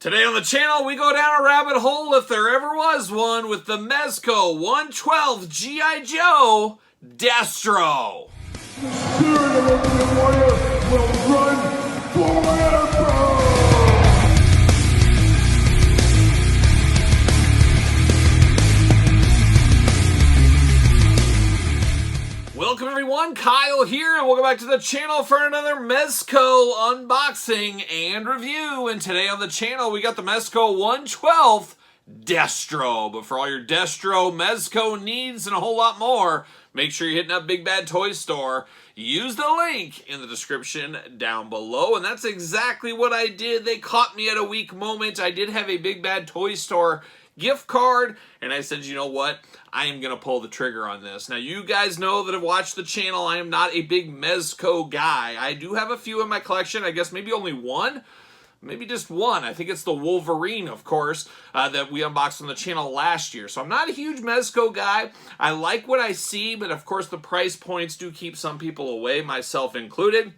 Today on the channel, we go down a rabbit hole, if there ever was one, with the Mezco 112 G.I. Joe Destro. The spirit of the warrior will run forever! Welcome everyone, Kyle here, and welcome back to the channel for another Mezco unboxing and review. And today on the channel, we got the Mezco 112 Destro. But for all your Destro Mezco needs and a whole lot more, make sure you're hitting up Big Bad Toy Store. Use the link in the description down below, and that's exactly what I did. They caught me at a weak moment. I did have a Big Bad Toy Store gift card, and I said, you know what? I am going to pull the trigger on this. Now, you guys know that have watched the channel. I am not a big Mezco guy. I do have a few in my collection. I guess maybe only one. Maybe just one. I think it's the Wolverine, of course, that we unboxed on the channel last year. So I'm not a huge Mezco guy. I like what I see, but of course the price points do keep some people away, myself included.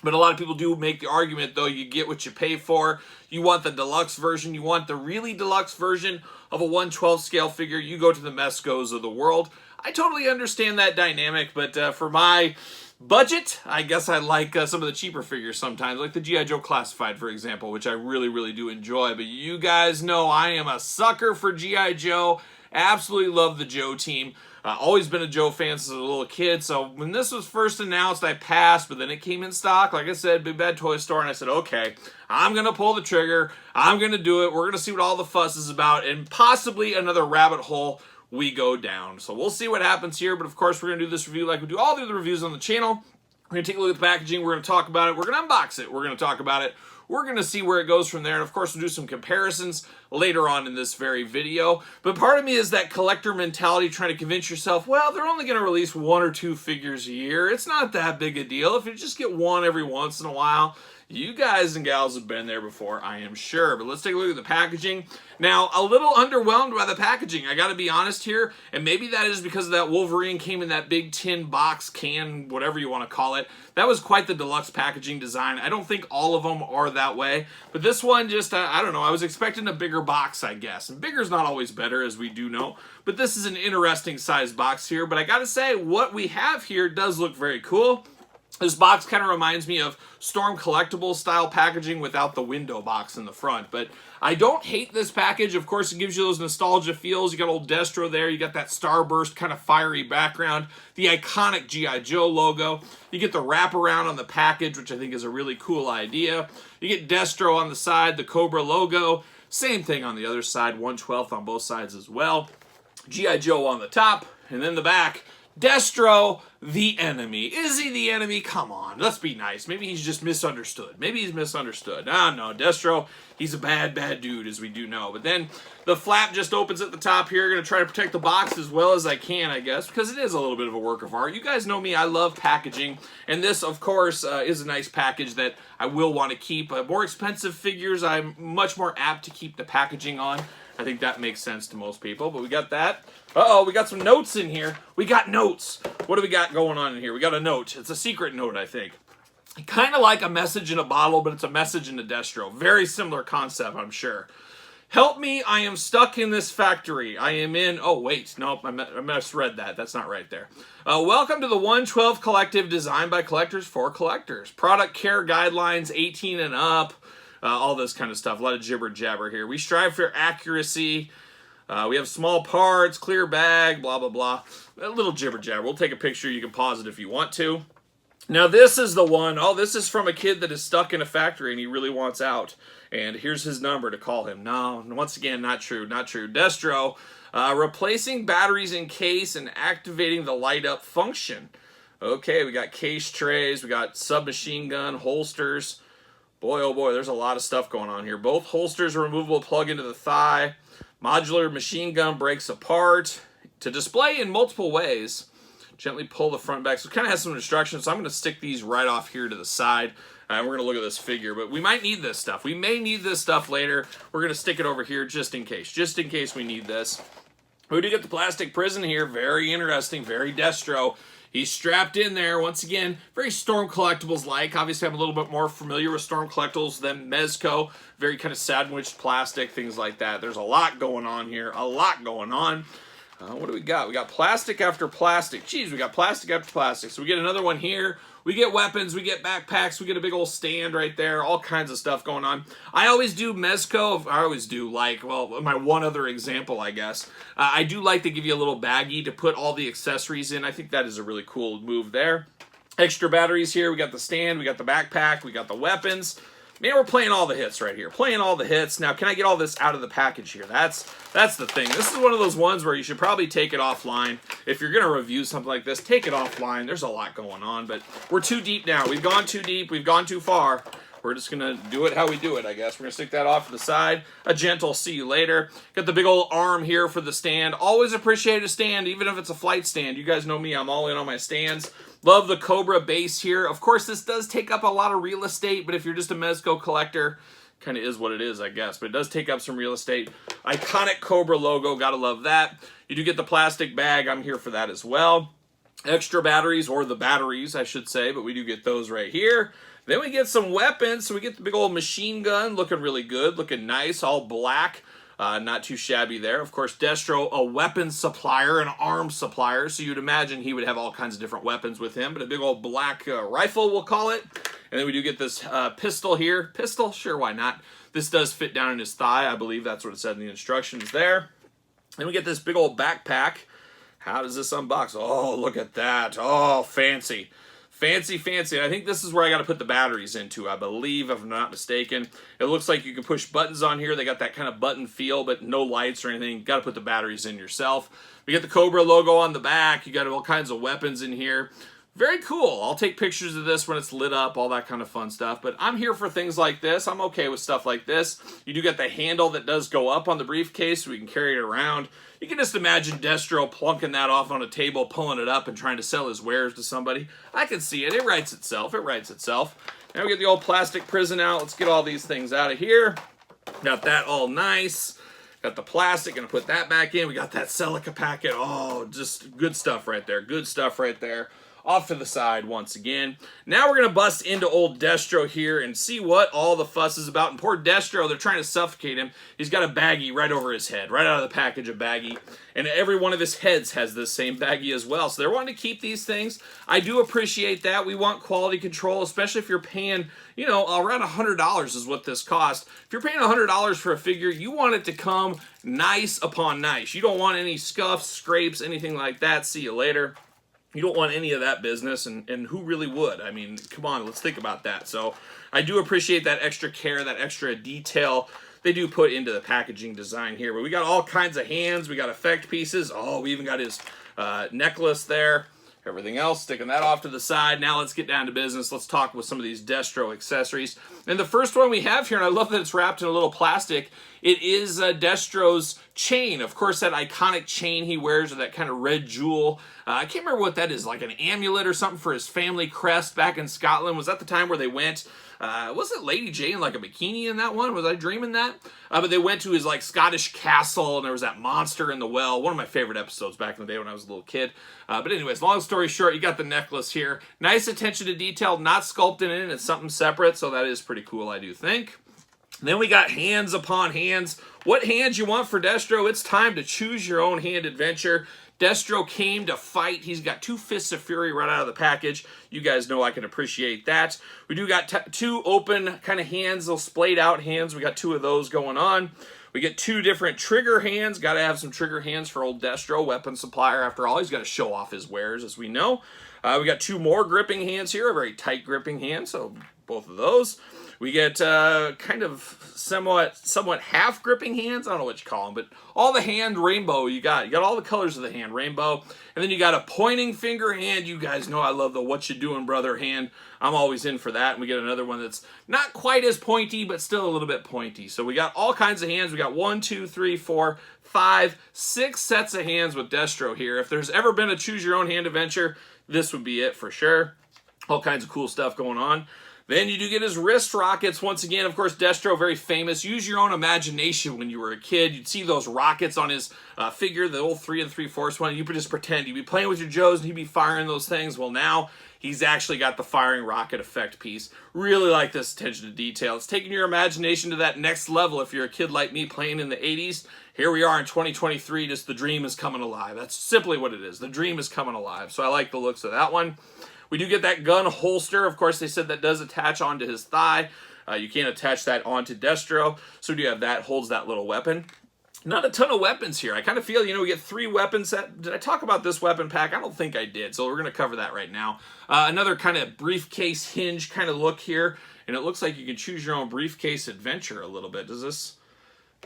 But a lot of people do make the argument, though, you get what you pay for. You want the deluxe version. You want the really deluxe version of a 1/12 scale figure. You go to the Mezcos of the world. I totally understand that dynamic, but for my budget, I guess I like some of the cheaper figures sometimes, like the G.I. Joe Classified, for example, which I really do enjoy. But you guys know I am a sucker for G.I. Joe. Absolutely love the Joe team. Always been a Joe fan since I was a little kid, so when this was first announced, I passed, but then it came in stock, like I said, Big Bad Toy Store, and I said, okay, I'm going to pull the trigger, I'm going to do it, we're going to see what all the fuss is about, and possibly another rabbit hole we go down. So we'll see what happens here, but of course we're going to do this review like we do all the other reviews on the channel. We're going to take a look at the packaging, we're going to talk about it, we're going to unbox it, we're going to talk about it, we're going to see where it goes from there, and of course we'll do some comparisons later on in this very video. But part of me is that collector mentality, trying to convince yourself, well, they're only going to release 1 or 2 figures a year. It's not that big a deal. If you just get one every once in a while, you guys and gals have been there before, I am sure. But let's take a look at the packaging. Now, a little underwhelmed by the packaging, I gotta be honest here, and maybe that is because that Wolverine came in that big tin box, can, whatever you want to call it. That was quite the deluxe packaging design. I don't think all of them are that way, but this one just, I don't know, I was expecting a bigger box, I guess. And bigger's not always better, as we do know, but this is an interesting sized box here. But I gotta say, what we have here does look very cool. This box kind of reminds me of Storm Collectibles style packaging without the window box in the front. But I don't hate this package. Of course, it gives you those nostalgia feels. You got old Destro there. You got that Starburst kind of fiery background. The iconic G.I. Joe logo. You get the wraparound on the package, which I think is a really cool idea. You get Destro on the side, the Cobra logo. Same thing on the other side, 1/12 on both sides as well. G.I. Joe on the top, and then the back. Destro, the enemy. Is he the enemy? Come on, let's be nice. Maybe he's just misunderstood. Maybe he's misunderstood. No, Destro, he's a bad dude, as we do know. But then the flap just opens at the top here. Going to try to protect the box as well as I can, I guess, because it is a little bit of a work of art. You guys know me, I love packaging, and this, of course, is a nice package that I will want to keep. More expensive figures, I'm much more apt to keep the packaging on. I think that makes sense to most people, but we got that. Uh-oh, we got some notes in here. We got notes. What do we got going on in here? We got a note. It's a secret note, I think. Kind of like a message in a bottle, but it's a message in a Destro. Very similar concept, I'm sure. Help me, I am stuck in this factory. I am in... Oh, wait. Nope, I misread that. That's not right there. Welcome to the 112 Collective, designed by collectors for collectors. Product care guidelines, 18 and up. All this kind of stuff. A lot of jibber jabber here. We strive for accuracy. We have small parts, clear bag, blah, blah, blah. A little jibber jabber. We'll take a picture. You can pause it if you want to. Now, this is the one. Oh, this is from a kid that is stuck in a factory and he really wants out. And here's his number to call him. No, once again, not true. Not true. Destro, replacing batteries in case and activating the light up function. Okay, we got case trays. We got submachine gun holsters. Boy, oh boy, there's a lot of stuff going on here. Both holsters are removable, plug into the thigh. Modular machine gun breaks apart. To display in multiple ways, gently pull the front back. So it kind of has some instructions, so I'm going to stick these right off here to the side. And we're going to look at this figure, but we might need this stuff. We may need this stuff later. We're going to stick it over here just in case we need this. We do get the plastic prison here. Very interesting, very Destro. He's strapped in there, once again, very Storm Collectibles-like. Obviously, I'm a little bit more familiar with Storm Collectibles than Mezco. Very kind of sandwiched plastic, things like that. There's a lot going on here, a lot going on. What do we got? We got plastic after plastic. Geez, we got plastic after plastic. So we get another one here. We get weapons, we get backpacks, we get a big old stand right there, all kinds of stuff going on. I always do Mezco, I always do like, well, my one other example, I guess. I do like to give you a little baggie to put all the accessories in. I think that is a really cool move there. Extra batteries here, we got the stand, we got the backpack, we got the weapons. Man, we're playing all the hits right here. Playing all the hits. Now, can I get all this out of the package here? That's the thing. This is one of those ones where you should probably take it offline. If you're going to review something like this, take it offline. There's a lot going on, but we're too deep now. We've gone too deep. We've gone too far. We're just going to do it how we do it, I guess. We're going to stick that off to the side. A gentle see you later. Got the big old arm here for the stand. Always appreciate a stand, even if it's a flight stand. You guys know me. I'm all in on my stands. Love the Cobra base here. Of course, this does take up a lot of real estate, but if you're just a Mezco collector, kind of is what it is, I guess. But it does take up some real estate. Iconic Cobra logo. Gotta love that. You do get the plastic bag. I'm here for that as well. Extra batteries, or the batteries, I should say, but we do get those right here. Then we get some weapons. So we get the big old machine gun, looking really good, looking nice, all black. Not too shabby there. Of course, Destro, a weapons supplier, an arms supplier, so you'd imagine he would have all kinds of different weapons with him, but a big old black rifle, we'll call it. And then we do get this pistol here. Pistol? Sure, why not? This does fit down in his thigh. I believe that's what it said in the instructions there. Then we get this big old backpack. How does this unbox? Oh, look at that. Oh, fancy. Fancy, fancy. I think this is where I got to put the batteries into, I believe, if I'm not mistaken. It looks like you can push buttons on here. They got that kind of button feel, but no lights or anything. Got to put the batteries in yourself. We get the Cobra logo on the back. You got all kinds of weapons in here. Very cool. I'll take pictures of this when it's lit up, all that kind of fun stuff. But I'm here for things like this. I'm okay with stuff like this. You do get the handle that does go up on the briefcase so we can carry it around. You can just imagine Destro plunking that off on a table, pulling it up, and trying to sell his wares to somebody. I can see it. It writes itself. It writes itself. Now we get the old plastic prison out. Let's get all these things out of here. Got that all nice. Got the plastic. Gonna put that back in. We got that Celica packet. Oh, just good stuff right there. Good stuff right there. Off to the side once again. Now we're going to bust into old Destro here and see what all the fuss is about. And poor Destro, they're trying to suffocate him. He's got a baggie right over his head, right out of the package, a baggie. And every one of his heads has this same baggie as well. So they're wanting to keep these things. I do appreciate that. We want quality control, especially if you're paying, you know, around $100 is what this costs. If you're paying $100 for a figure, you want it to come nice upon nice. You don't want any scuffs, scrapes, anything like that. See you later. You don't want any of that business, and who really would? I mean, come on, let's think about that. So I do appreciate that extra care, that extra detail they do put into the packaging design here. But we got all kinds of hands. We got effect pieces. Oh, we even got his necklace there. Everything else, sticking that off to the side. Now let's get down to business. Let's talk with some of these Destro accessories. And the first one we have here, and I love that it's wrapped in a little plastic, it is Destro's chain. Of course, that iconic chain he wears with that kind of red jewel. I can't remember what that is, like an amulet or something for his family crest back in Scotland. Was that the time where they went? Was it Lady Jane in like a bikini in that one? Was I dreaming that? But they went to his like Scottish castle, and there was that monster in the well. One of my favorite episodes back in the day when I was a little kid. But anyways, long story short, you got the necklace here. Nice attention to detail, not sculpted in. It's something separate, so that is pretty cool, I do think. Then we got hands upon hands. What hands you want for Destro? It's time to choose your own hand adventure. Destro came to fight. He's got 2 Fists of Fury right out of the package. You guys know I can appreciate that. We do got 2 open kind of hands, those splayed out hands. We got 2 of those going on. We get 2 different trigger hands. Got to have some trigger hands for old Destro, weapon supplier. After all, he's got to show off his wares, as we know. We got 2 more gripping hands here, a very tight gripping hand, so both of those. We get kind of somewhat half gripping hands. I don't know what you call them, but all the hand rainbow you got. You got all the colors of the hand rainbow. And then you got a pointing finger hand. You guys know I love the what you doing, brother hand. I'm always in for that. And we get another one that's not quite as pointy, but still a little bit pointy. So we got all kinds of hands. We got 1, 2, 3, 4, 5, 6 sets of hands with Destro here. If there's ever been a choose your own hand adventure, this would be it for sure. All kinds of cool stuff going on. Then you do get his wrist rockets. Once again, of course, Destro, very famous. Use your own imagination when you were a kid. You'd see those rockets on his figure, the old 3 3/4 one. You could just pretend. You'd be playing with your Joes and he'd be firing those things. Well, now he's actually got the firing rocket effect piece. Really like this attention to detail. It's taking your imagination to that next level if you're a kid like me playing in the 80s. Here we are in 2023, just the dream is coming alive. That's simply what it is. The dream is coming alive. So I like the looks of that one. We do get that gun holster. Of course, they said that does attach onto his thigh. You can't attach that onto Destro. So we do have that, holds that little weapon. Not a ton of weapons here. I kind of feel, we get 3 weapons. Did I talk about this weapon pack? I don't think I did. So we're going to cover that right now. Another kind of briefcase hinge kind of look here. And it looks like you can choose your own briefcase adventure a little bit. Does this...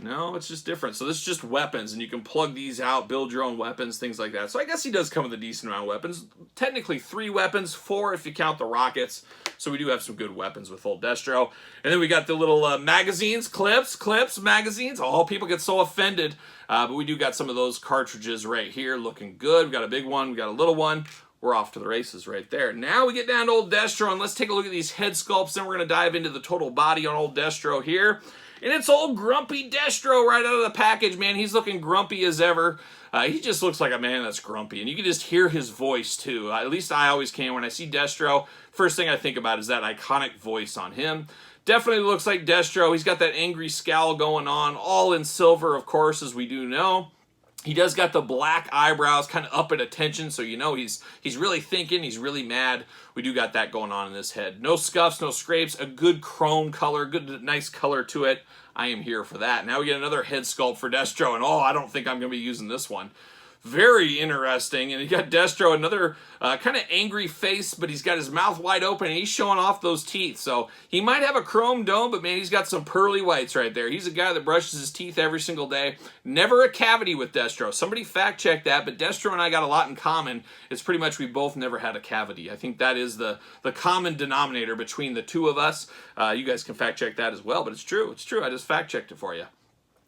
No, it's just different. So this is just weapons, and you can plug these out, build your own weapons, things like that. So I guess he does come with a decent amount of weapons. Technically 3 weapons, 4 if you count the rockets. So we do have some good weapons with old Destro. And then we got the little magazines, clips, magazines. Oh, people get so offended. But we do got some of those cartridges right here looking good. We got a big one, we got a little one. We're off to the races right there. Now we get down to old Destro, and let's take a look at these head sculpts. Then we're going to dive into the total body on old Destro here. And it's old grumpy Destro right out of the package, man. He's looking grumpy as ever. He just looks like a man that's grumpy. And you can just hear his voice, too. At least I always can. When I see Destro, first thing I think about is that iconic voice on him. Definitely looks like Destro. He's got that angry scowl going on, all in silver, of course, as we do know. He does got the black eyebrows kind of up at attention, so you know he's really thinking, he's really mad. We do got that going on in this head. No scuffs, no scrapes, a good chrome color, good nice color to it. I am here for that. Now we get another head sculpt for Destro, and I don't think I'm going to be using this one. Very interesting, and you got Destro, another kind of angry face, but he's got his mouth wide open, and he's showing off those teeth. So he might have a chrome dome, but man, he's got some pearly whites right there. He's a guy that brushes his teeth every single day. Never a cavity with Destro. Somebody fact check that, but Destro and I got a lot in common. It's pretty much we both never had a cavity. I think that is the common denominator between the two of us. You guys can fact check that as well, but it's true. It's true. I just fact checked it for you.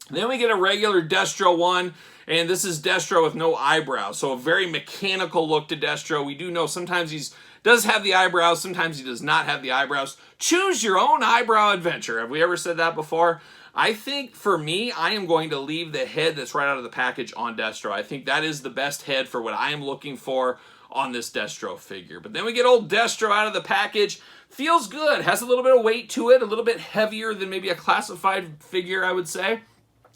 Then we get a regular Destro one, and this is Destro with no eyebrows. So a very mechanical look to Destro. We do know sometimes he does have the eyebrows, sometimes he does not have the eyebrows. Choose your own eyebrow adventure. Have we ever said that before? I think for me, I am going to leave the head that's right out of the package on Destro. I think that is the best head for what I am looking for on this Destro figure. But then we get old Destro out of the package. Feels good. Has a little bit of weight to it, a little bit heavier than maybe a classified figure, I would say.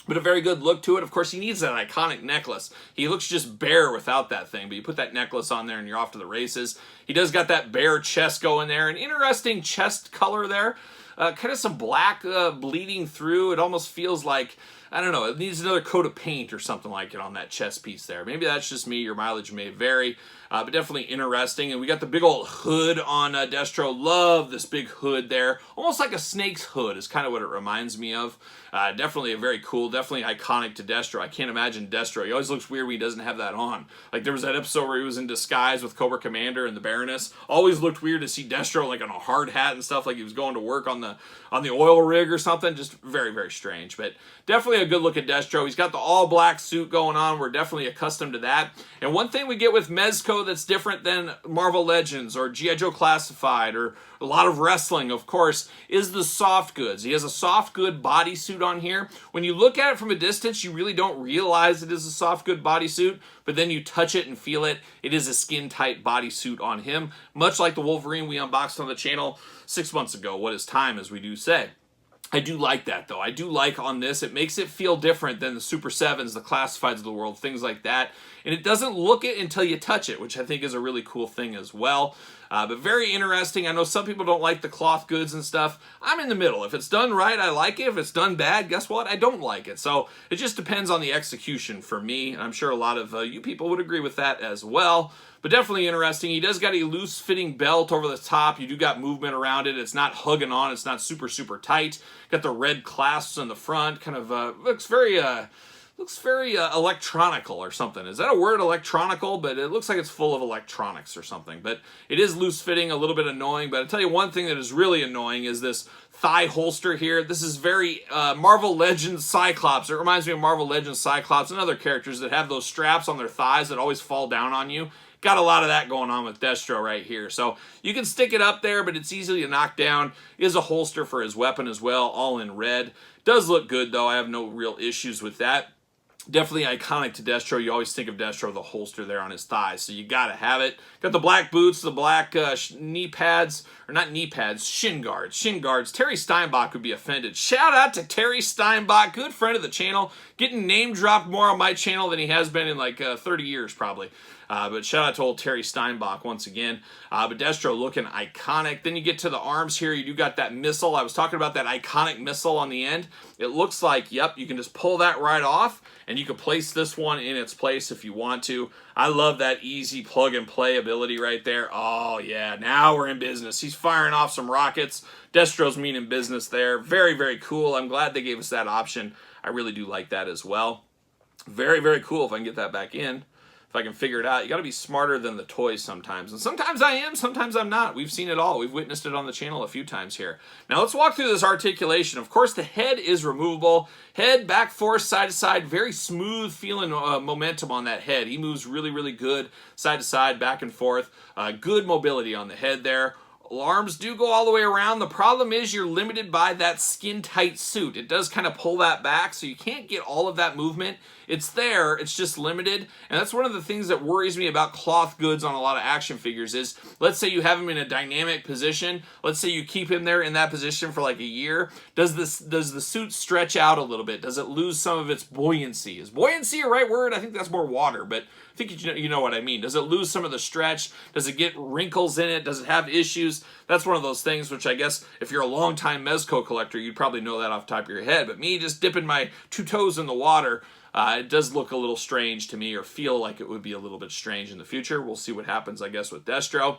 But a very good look to it. Of course, he needs that iconic necklace. He looks just bare without that thing, but you put that necklace on there and you're off to the races. He does got that bare chest going there. An interesting chest color there. Kind of some black bleeding through. It almost feels like, I don't know, it needs another coat of paint or something like it on that chest piece there. Maybe that's just me. Your mileage may vary, but definitely interesting. And we got the big old hood on Destro. Love this big hood there. Almost like a snake's hood is kind of what it reminds me of. Definitely a very cool, definitely iconic to Destro. I can't imagine Destro. He always looks weird when he doesn't have that on. Like there was that episode where he was in disguise with Cobra Commander and the Baroness. Always looked weird to see Destro like on a hard hat and stuff, like he was going to work on the oil rig or something. Just very, very strange. But definitely a good look at Destro. He's got the all black suit going on. We're definitely accustomed to that. And one thing we get with Mezco that's different than Marvel Legends or G.I. Joe Classified or a lot of wrestling, of course, is the soft goods. He has a soft good bodysuit on here. When you look at it from a distance, you really don't realize it is a soft good bodysuit, but then you touch it and feel it. It is a skin-tight bodysuit on him, much like the Wolverine we unboxed on the channel 6 months ago. What is time, as we do say. I do like that, though. I do like on this, it makes it feel different than the Super 7s, the Classifieds of the world, things like that. And it doesn't look it until you touch it, which I think is a really cool thing as well. But very interesting. I know some people don't like the cloth goods and stuff. I'm in the middle. If it's done right, I like it. If it's done bad, guess what? I don't like it. So it just depends on the execution for me. And I'm sure a lot of you people would agree with that as well. But definitely interesting. He does got a loose fitting belt over the top. You do got movement around it. It's not hugging on. It's not super, super tight. Got the red clasps in the front. Kind of looks very electronical or something. Is that a word, electronical? But it looks like it's full of electronics or something. But it is loose fitting, a little bit annoying. But I'll tell you one thing that is really annoying is this thigh holster here. This is very Marvel Legends Cyclops. It reminds me of Marvel Legends Cyclops and other characters that have those straps on their thighs that always fall down on you. Got a lot of that going on with Destro right here. So you can stick it up there, but it's easy to knock down. Is a holster for his weapon as well, all in red. Does look good, though. I have no real issues with that. Definitely iconic to Destro. You always think of Destro, the holster there on his thighs, so you gotta have it. Got the black boots, the black knee pads, or not knee pads, shin guards. Shin guards. Terry Steinbach would be offended. Shout out to Terry Steinbach, good friend of the channel. Getting name dropped more on my channel than he has been in like 30 years probably. But shout out to old Terry Steinbach once again. But Destro looking iconic. Then you get to the arms here. You do got that missile. I was talking about that iconic missile on the end. It looks like, yep, you can just pull that right off, and you can place this one in its place if you want to. I love that easy plug and play ability right there. Oh, yeah, now we're in business. He's firing off some rockets. Destro's meaning business there. Very, very cool. I'm glad they gave us that option. I really do like that as well. Very, very cool if I can get that back in. If I can figure it out. You got to be smarter than the toys sometimes. And sometimes I am, sometimes I'm not. We've seen it all. We've witnessed it on the channel a few times here. Now let's walk through this articulation. Of course, the head is removable. Head, back, forth, side to side. Very smooth feeling momentum on that head. He moves really, really good. Side to side, back and forth. Good mobility on the head there. Arms do go all the way around. The problem is you're limited by that skin-tight suit. It does kind of pull that back, so you can't get all of that movement. It's there, it's just limited, and that's one of the things that worries me about cloth goods on a lot of action figures is, let's say you have him in a dynamic position, let's say you keep him there in that position for like a year, does the suit stretch out a little bit? Does it lose some of its buoyancy? Is buoyancy a right word? I think that's more water, but I think you know what I mean. Does it lose some of the stretch? Does it get wrinkles in it? Does it have issues? That's one of those things which I guess if you're a long-time Mezco collector, you'd probably know that off the top of your head. But me just dipping my 2 toes in the water, it does look a little strange to me, or feel like it would be a little bit strange in the future. We'll see what happens, I guess, with Destro.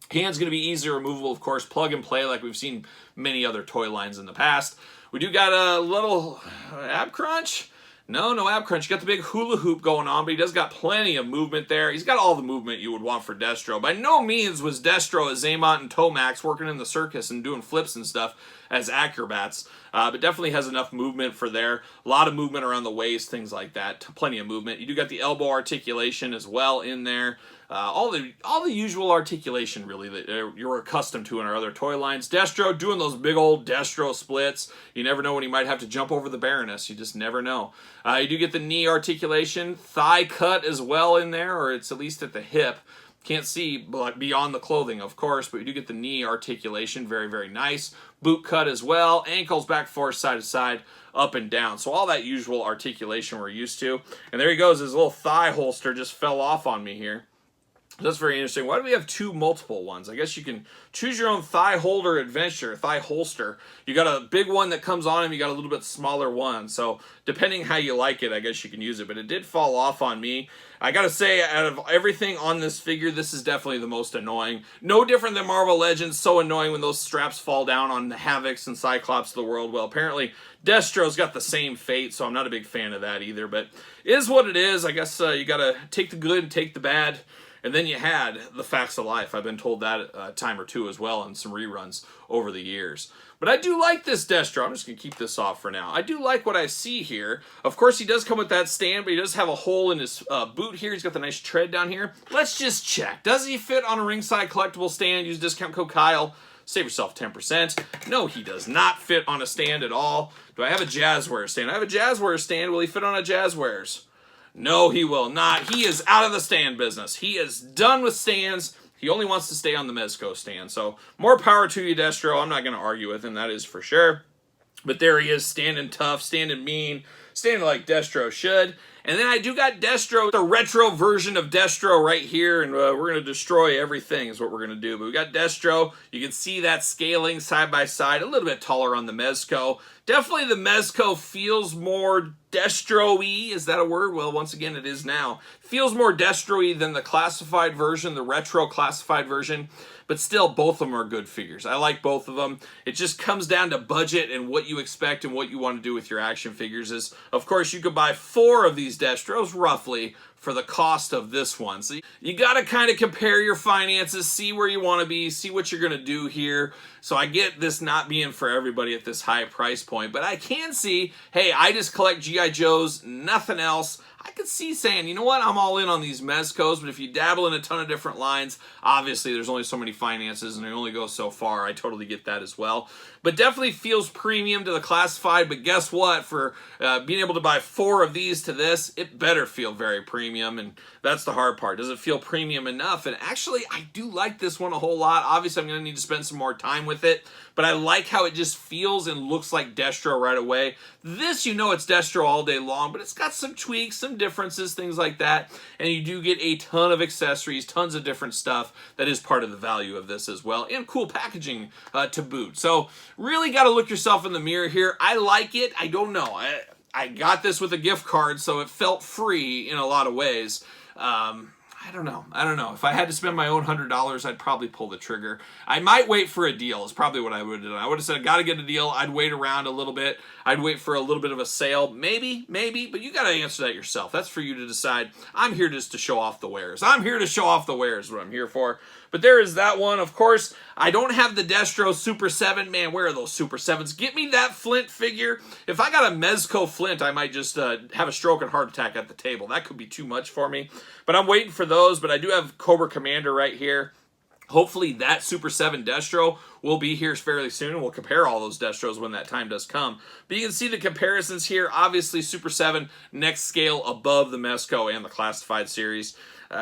Hand's going to be easily removable, of course, plug and play like we've seen many other toy lines in the past. We do got a little ab crunch. No ab crunch. You got the big hula hoop going on, but he does got plenty of movement there. He's got all the movement you would want for Destro. By no means was Destro a Zaymont and Tomax working in the circus and doing flips and stuff as acrobats, but definitely has enough movement for there. A lot of movement around the waist, things like that. Plenty of movement. You do got the elbow articulation as well in there. All the usual articulation, really, that you're accustomed to in our other toy lines. Destro doing those big old Destro splits. You never know when he might have to jump over the Baroness. You just never know. You do get the knee articulation, thigh cut as well in there, or it's at least at the hip. Can't see beyond the clothing, of course, but you do get the knee articulation. Very, very nice. Boot cut as well. Ankles back, forth, side to side, up and down. So all that usual articulation we're used to. And there he goes. His little thigh holster just fell off on me here. That's very interesting. Why do we have 2 multiple ones? I guess you can choose your own thigh holder adventure, thigh holster. You got a big one that comes on him, you got a little bit smaller one. So depending how you like it, I guess you can use it. But it did fall off on me. I gotta say, out of everything on this figure, this is definitely the most annoying. No different than Marvel Legends. So annoying when those straps fall down on the Havocs and Cyclops of the world. Well, apparently Destro's got the same fate, so I'm not a big fan of that either. But it is what it is. I guess you gotta take the good and take the bad. And then you had the Facts of Life. I've been told that a time or two as well in some reruns over the years. But I do like this Destro. I'm just going to keep this off for now. I do like what I see here. Of course, he does come with that stand, but he does have a hole in his boot here. He's got the nice tread down here. Let's just check. Does he fit on a ringside collectible stand? Use discount code Kyle. Save yourself 10%. No, he does not fit on a stand at all. Do I have a Jazzwares stand? I have a Jazzwares stand. Will he fit on a Jazzwares? No, he will not. He is out of the stand business. He is done with stands. He only wants to stay on the Mezco stand. So, more power to you, Destro. I'm not going to argue with him, that is for sure. But there he is, standing tough, standing mean, standing like Destro should. And then I do got Destro, the retro version of Destro right here, and we're going to destroy everything is what we're going to do. But we got Destro. You can see that scaling side by side, a little bit taller on the Mezco. Definitely the Mezco feels more Destro-y. Is that a word? Well, once again, it is now. Feels more Destro-y than the classified version, the retro classified version. But still, both of them are good figures. I like both of them. It just comes down to budget and what you expect and what you want to do with your action figures. Is, of course, you could buy 4 of these Destros, roughly, for the cost of this one. So you got to kind of compare your finances, see where you want to be, see what you're going to do here. So I get this not being for everybody at this high price point, but I can see, hey, I just collect G.I. Joes, nothing else. I could see saying, you know what, I'm all in on these Mezcos, but if you dabble in a ton of different lines, obviously there's only so many finances and they only go so far. I totally get that as well. But definitely feels premium to the classified, but guess what? For being able to buy 4 of these to this, it better feel very premium, and that's the hard part. Does it feel premium enough? And actually, I do like this one a whole lot. Obviously, I'm going to need to spend some more time with it, but I like how it just feels and looks like Destro right away. This, you know, it's Destro all day long, but it's got some tweaks, some differences, things like that, and you do get a ton of accessories, tons of different stuff that is part of the value of this as well, and cool packaging to boot. So really got to look yourself in the mirror here. I like it. I don't know. I got this with a gift card, so it felt free in a lot of ways. I don't know. If I had to spend my own $100, I'd probably pull the trigger. I might wait for a deal is probably what I would have done. I would have said, I got to get a deal. I'd wait around a little bit. I'd wait for a little bit of a sale. Maybe, but you got to answer that yourself. That's for you to decide. I'm here just to show off the wares. I'm here to show off the wares, what I'm here for. But there is that one. Of course, I don't have the Destro Super 7. Man, where are those Super 7s? Get me that Flint figure. If I got a Mezco Flint, I might just have a stroke and heart attack at the table. That could be too much for me. But I'm waiting for those. But I do have Cobra Commander right here. Hopefully that Super 7 Destro will be here fairly soon, and we'll compare all those Destros when that time does come. But you can see the comparisons here. Obviously, Super 7, next scale above the Mezco and the Classified series.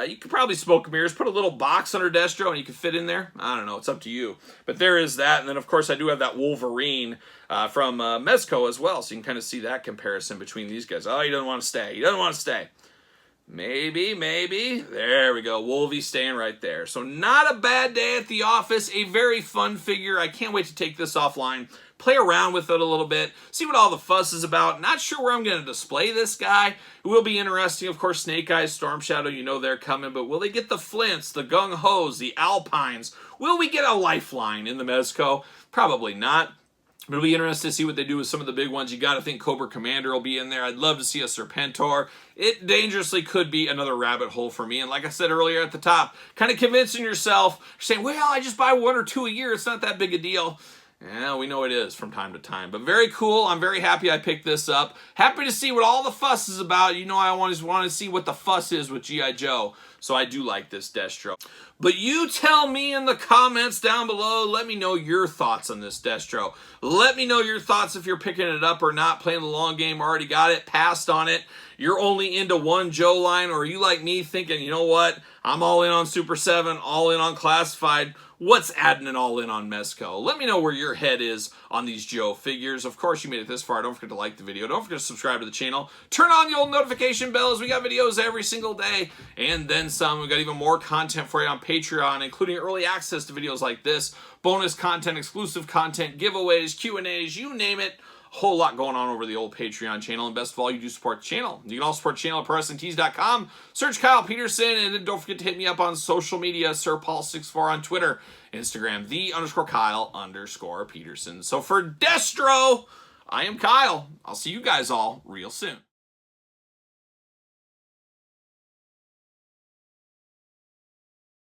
You could probably smoke and mirrors, put a little box under Destro, and you can fit in there. I don't know. It's up to you. But there is that. And then, of course, I do have that Wolverine from Mezco as well, so you can kind of see that comparison between these guys. Oh, he doesn't want to stay. He doesn't want to stay. Maybe. There we go. Wolvie staying right there. So not a bad day at the office. A very fun figure. I can't wait to take this offline, play around with it a little bit, see what all the fuss is about. Not sure where I'm going to display this guy. It will be interesting. Of course, Snake Eyes, Storm Shadow, you know they're coming, but will they get the Flints, the Gung Hos, the Alpines? Will we get a Lifeline in the Mezco? Probably not. But it'll be interesting to see what they do with some of the big ones. You got to think Cobra Commander will be in there. I'd love to see a Serpentor. It dangerously could be another rabbit hole for me. And like I said earlier at the top, kind of convincing yourself, saying, well, I just buy 1 or 2 a year. It's not that big a deal. Yeah, we know it is from time to time. But very cool. I'm very happy I picked this up. Happy to see what all the fuss is about. You know, I always want to see what the fuss is with G.I. Joe. So I do like this Destro. But you tell me in the comments down below. Let me know your thoughts on this Destro. Let me know your thoughts if you're picking it up or not, playing the long game, already got it, passed on it. You're only into one Joe line, or are you like me thinking, you know what? I'm all in on Super 7, all in on Classified. What's adding an all in on Mezco? Let me know where your head is on these Joe figures. Of course, you made it this far. Don't forget to like the video. Don't forget to subscribe to the channel. Turn on the old notification bells. We got videos every single day, and then some. We got even more content for you on Patreon, including early access to videos like this, bonus content, exclusive content, giveaways, Q&As, you name it. Whole lot going on over the old Patreon channel, and best of all, you do support the channel. You can also support the channel at ProWrestlingTees.com. Search Kyle Peterson, and then don't forget to hit me up on social media, SirPaul64 on Twitter, Instagram, _Kyle_Peterson. So for Destro, I am Kyle. I'll see you guys all real soon.